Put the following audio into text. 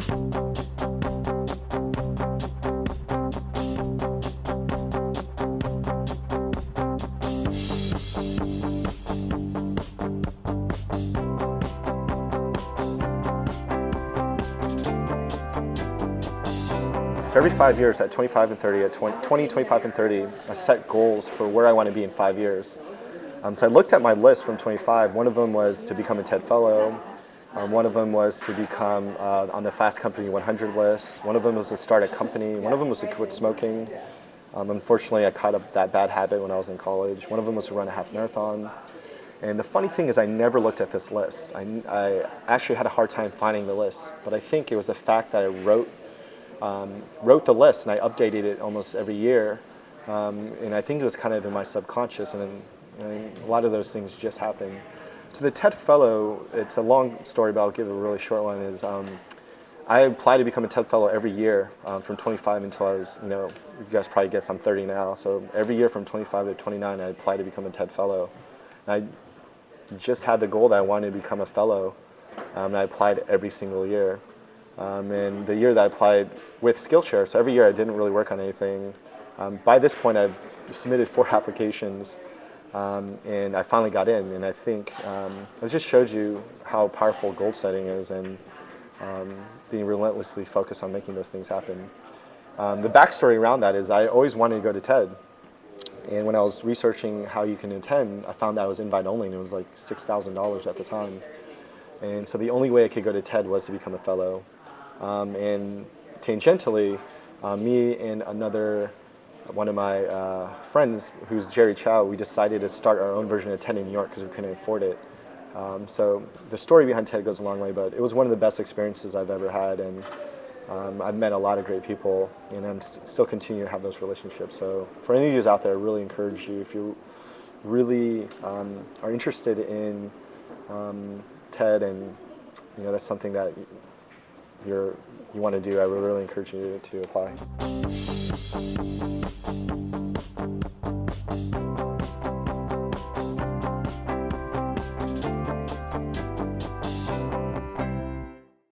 So every 5 years at 25 and 30, at 20, 25 and 30, I set goals for where I want to be in 5 years. So I looked at my list from 25. One of them was to become a TED Fellow. One of them was to become on the Fast Company 100 list. One of them was to start a company. One of them was to quit smoking. Unfortunately, I caught up that bad habit when I was in college. One of them was to run a half marathon. And the funny thing is I never looked at this list. I actually had a hard time finding the list, but I think it was the fact that I wrote the list and I updated it almost every year. And I think it was kind of in my subconscious, and a lot of those things just happen. So the TED Fellow, it's a long story, but I'll give a really short one, is I applied to become a TED Fellow every year from 25 until I was, you guys probably guess I'm 30 now. So every year from 25 to 29, I applied to become a TED Fellow. And I just had the goal that I wanted to become a fellow, and I applied every single year. And the year that I applied with Skillshare, so every year I didn't really work on anything. By this point, I've submitted 4 applications, and I finally got in. And I think it just showed you how powerful goal setting is, and being relentlessly focused on making those things happen. The backstory around that is I always wanted to go to TED. And when I was researching how you can attend, I found that it was invite only, and it was like $6,000 at the time. And so the only way I could go to TED was to become a fellow. And tangentially, me and one of my friends, who's Jerry Chow, we decided to start our own version of TED in New York because we couldn't afford it. So the story behind TED goes a long way, but it was one of the best experiences I've ever had, and I've met a lot of great people, and I'm still continue to have those relationships. So for any of you out there, I really encourage you, if you really are interested in TED, and that's something that you want to do, I would really encourage you to apply.